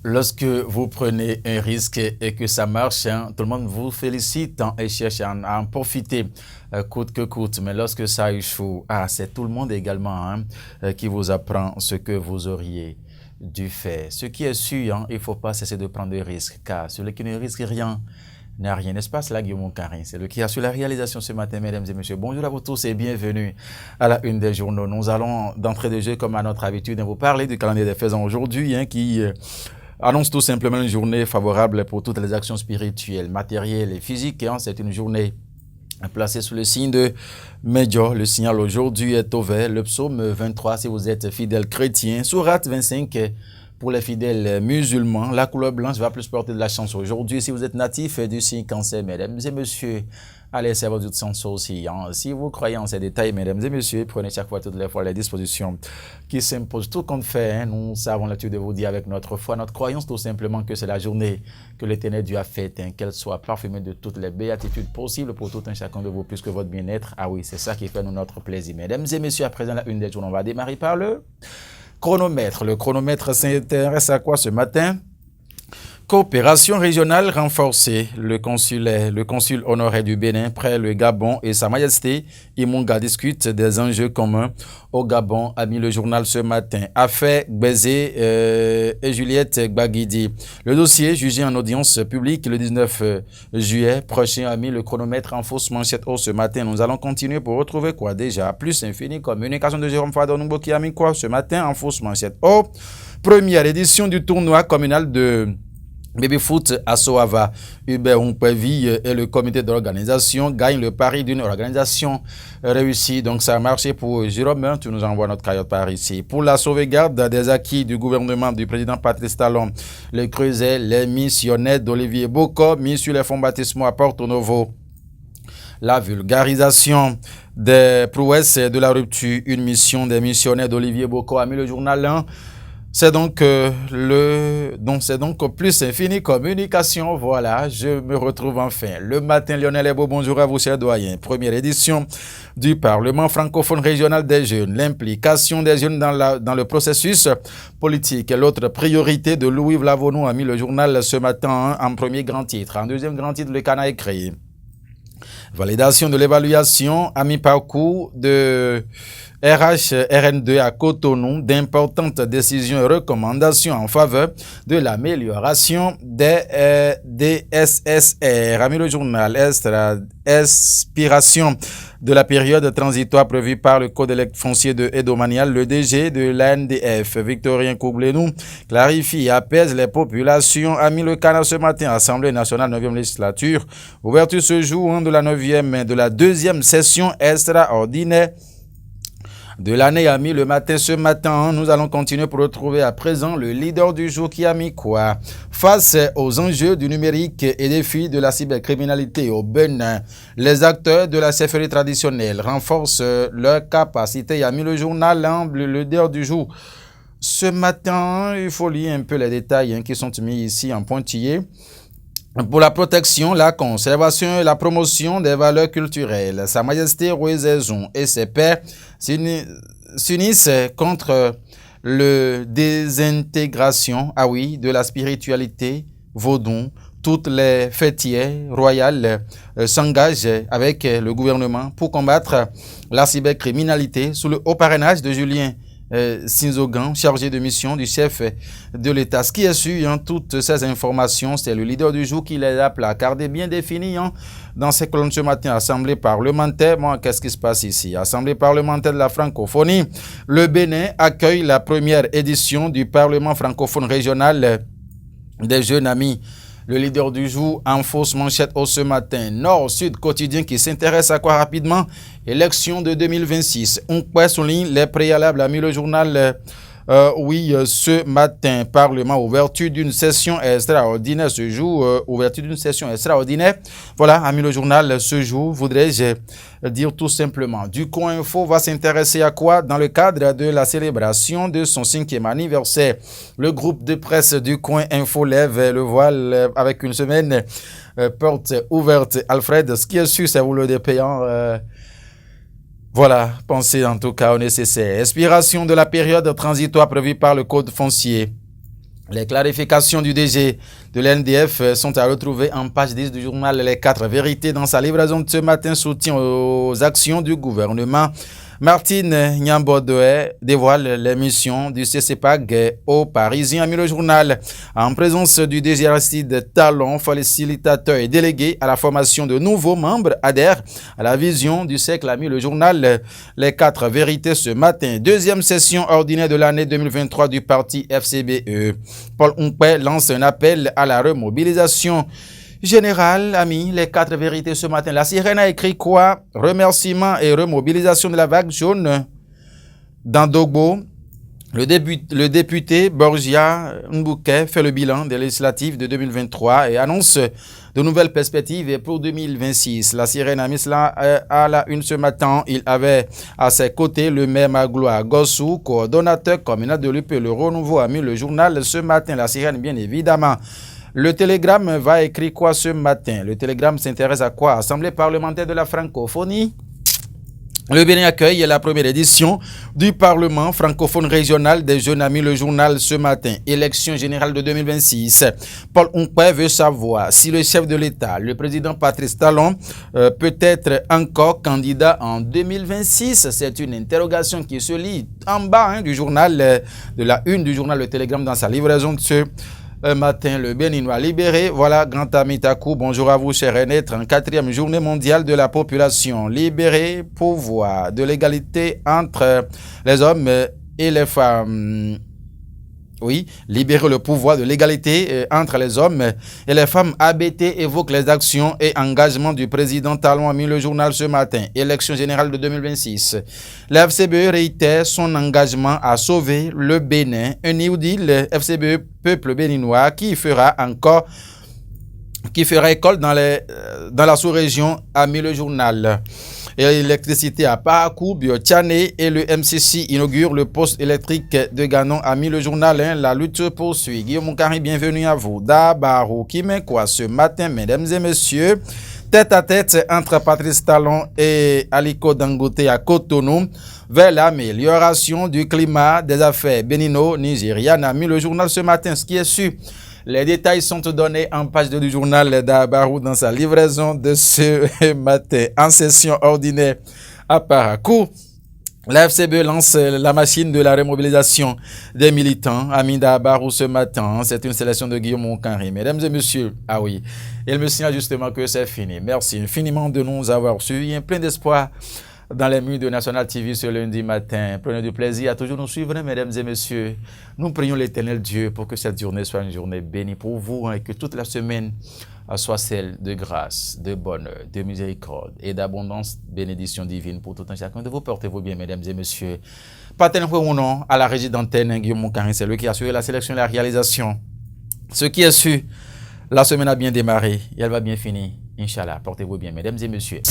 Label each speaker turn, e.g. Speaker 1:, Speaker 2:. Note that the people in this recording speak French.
Speaker 1: Lorsque vous prenez un risque et que ça marche, tout le monde vous félicite et cherche à en profiter coûte que coûte. Mais lorsque ça échoue, c'est tout le monde également qui vous apprend ce que vous auriez dû faire. Ce qui est sûr, il ne faut pas cesser de prendre des risques, car celui qui ne risque rien n'a rien, n'est-ce pas? C'est là Guillaume Carin, c'est le qui a sur la réalisation ce matin, mesdames et messieurs. Bonjour à vous tous et bienvenue à la une des journaux. Nous allons d'entrée de jeu, comme à notre habitude, vous parler du calendrier des faisans aujourd'hui, qui annonce tout simplement une journée favorable pour toutes les actions spirituelles, matérielles et physiques. C'est une journée placée sous le signe de Médior. Le signal aujourd'hui est au vert. Le psaume 23, si vous êtes fidèle chrétien. Sourate 25, pour les fidèles musulmans. La couleur blanche va plus porter de la chance aujourd'hui. Si vous êtes natif du signe Cancer, mesdames et messieurs, allez savoir du sens aussi. Si vous croyez en ces détails, mesdames et messieurs, prenez chaque fois, toutes les fois, les dispositions qui s'imposent. Tout compte fait, nous savons là-dessus de vous dire avec notre foi, notre croyance, tout simplement que c'est la journée que l'Éternel Dieu a faite, qu'elle soit parfumée de toutes les béatitudes possibles pour tout un chacun de vous, plus que votre bien-être. Ah oui, c'est ça qui fait nous notre plaisir. Mesdames et messieurs, à présent, la une des jours, on va démarrer par le chronomètre. Le chronomètre s'intéresse à quoi ce matin? Coopération régionale renforcée. Le consul honoraire du Bénin près le Gabon et Sa Majesté Imunga discutent des enjeux communs au Gabon, a mis le journal ce matin. Affaire Gbezé et Juliette Gbagidi. Le dossier jugé en audience publique le 19 juillet prochain, a mis le chronomètre en fausse manchette haut ce matin. Nous allons continuer pour retrouver quoi déjà? Plus infini communication de Jérôme Fadonoubo qui a mis quoi ce matin en fausse manchette haut? Première édition du tournoi communal de Baby Foot à Soava. Hubert Umpevi et le comité d'organisation gagnent le pari d'une organisation réussie. Donc ça a marché pour Jérôme. Tu nous envoies notre cahier par ici. Pour la sauvegarde des acquis du gouvernement du président Patrice Talon, les Creusets, les missionnaires d'Olivier Bocco mis sur les fonds baptismaux à Porto Novo. La vulgarisation des prouesses de la rupture, une mission des missionnaires d'Olivier Bocco, a mis le journal 1. C'est donc plus infini communication. Voilà, je me retrouve enfin. Le matin, Lionel Ebo, bonjour à vous, chers doyens. Première édition du Parlement francophone régional des jeunes. L'implication des jeunes dans le processus politique. L'autre priorité de Louis Vlavonou, a mis le journal ce matin en premier grand titre. En deuxième grand titre, le Cana écrit. Validation de l'évaluation à mi-parcours de RHRN2 à Cotonou, d'importantes décisions et recommandations en faveur de l'amélioration des DSSR. Ami le journal expiration de la période transitoire prévue par le Code foncier de Edomanial, le DG de l'ANDF, Victorien Koublenou, clarifie et apaise les populations. A mis le canard ce matin, Assemblée nationale 9e législature. Ouverture ce jour de la 9e, de la deuxième session extraordinaire de l'année, a mis le matin ce matin. Nous allons continuer pour retrouver à présent le leader du jour qui a mis quoi? Face aux enjeux du numérique et défis de la cybercriminalité au Bénin, les acteurs de la chefferie traditionnelle renforcent leur capacité, a mis le journal le leader du jour. Ce matin, il faut lire un peu les détails qui sont mis ici en pointillé. Pour la protection, la conservation et la promotion des valeurs culturelles, Sa Majesté Rouezezon et ses pairs s'unissent contre le désintégration, de la spiritualité vaudou. Toutes les fêtières royales s'engagent avec le gouvernement pour combattre la cybercriminalité sous le haut parrainage de Julien Sinzogan, chargé de mission du chef de l'État. Ce qui est sûr, toutes ces informations, c'est le leader du jour qui les a placardées bien définies dans ces colonnes ce matin. Assemblée parlementaire, qu'est-ce qui se passe ici? Assemblée parlementaire de la francophonie. Le Bénin accueille la première édition du Parlement francophone régional des jeunes amis. Le leader du jour en fausse manchette au ce matin. Nord-Sud quotidien qui s'intéresse à quoi rapidement? Élection de 2026. On souligne les préalables, a mis le journal. Ce matin, Parlement, ouverture d'une session extraordinaire ce jour, ouverture d'une session extraordinaire. Voilà, a mis le journal ce jour, voudrais-je dire tout simplement. Du Coin Info va s'intéresser à quoi? Dans le cadre de la célébration de son 5e anniversaire, le groupe de presse du Coin Info lève le voile avec une semaine porte ouverte. Alfred, ce qui est sûr, c'est vous le dépayant. Voilà, pensez en tout cas au nécessaire. Expiration de la période transitoire prévue par le Code foncier. Les clarifications du DG de l'NDF sont à retrouver en page 10 du journal Les 4 vérités. Dans sa livraison de ce matin, soutien aux actions du gouvernement. Martine Nyambodoé dévoile les missions du CCPAG aux Parisiens, a mis le journal. En présence du DG Aristide Talon, facilitateur et délégué à la formation de nouveaux membres, adhère à la vision du siècle, a mis le journal Les 4 vérités ce matin. Deuxième session ordinaire de l'année 2023 du parti FCBE. Paul Onkpé lance un appel à la remobilisation générale, amis, les 4 vérités ce matin. La sirène a écrit quoi? Remerciement et remobilisation de la vague jaune. Dans Dogbo, le député Borgia Mbouke fait le bilan des législatives de 2023 et annonce de nouvelles perspectives pour 2026. La sirène a mis cela à la une ce matin. Il avait à ses côtés le maire Magloire Gossou, coordonnateur communal de l'UP. Le Renouveau a mis le journal ce matin. La sirène, bien évidemment. Le Télégramme va écrire quoi ce matin? Le Télégramme s'intéresse à quoi? Assemblée parlementaire de la francophonie. Le Bénin accueille la première édition du Parlement francophone régional des jeunes amis, le journal ce matin. Élection générale de 2026. Paul Onkpé veut savoir si le chef de l'État, le président Patrice Talon, peut être encore candidat en 2026. C'est une interrogation qui se lit en bas du journal, de la une du journal Le Télégramme dans sa livraison de ce matin. Le Béninois libéré. Voilà, grand ami Takou, bonjour à vous, cher René. 34e journée mondiale de la population. Libéré, pouvoir de l'égalité entre les hommes et les femmes. Oui, libérer le pouvoir de l'égalité entre les hommes et les femmes. ABT évoque les actions et engagements du président Talon, a mis le journal ce matin. Élection générale de 2026. La FCBE réitère son engagement à sauver le Bénin. Un New Deal FCBE peuple béninois qui fera école dans la sous-région, a mis le journal. Et l'électricité à Parakou, Biotiané et le MCC inaugurent le poste électrique de Ganon, a mis le journal. La lutte poursuit. Guillaume Moukari, bienvenue à vous. Dabarou, qui met quoi ce matin, mesdames et messieurs? Tête à tête entre Patrice Talon et Aliko Dangote à Cotonou vers l'amélioration du climat des affaires bénino-nigérianes, a mis le journal ce matin. Ce qui est sûr, les détails sont donnés en page 2 du journal d'Abarou dans sa livraison de ce matin. En session ordinaire à Parakou, la FCB lance la machine de la remobilisation des militants. Ami d'Abarou ce matin, c'est une sélection de Guillaume Moukari. Mesdames et messieurs, ah oui, il me signale justement que c'est fini. Merci infiniment de nous avoir suivis. Plein d'espoir dans les murs de National TV ce lundi matin. Prenez du plaisir à toujours nous suivre, mesdames et messieurs. Nous prions l'Éternel Dieu pour que cette journée soit une journée bénie pour vous et que toute la semaine soit celle de grâce, de bonheur, de miséricorde et d'abondance, bénédiction divine pour tout un chacun de vous. Portez-vous bien, mesdames et messieurs. Paten pour nom à la régie d'antenne, Guillaume Moukari, c'est lui qui a assuré la sélection et la réalisation. Ce qui est sûr, la semaine a bien démarré et elle va bien finir. Inch'Allah, portez-vous bien, mesdames et messieurs.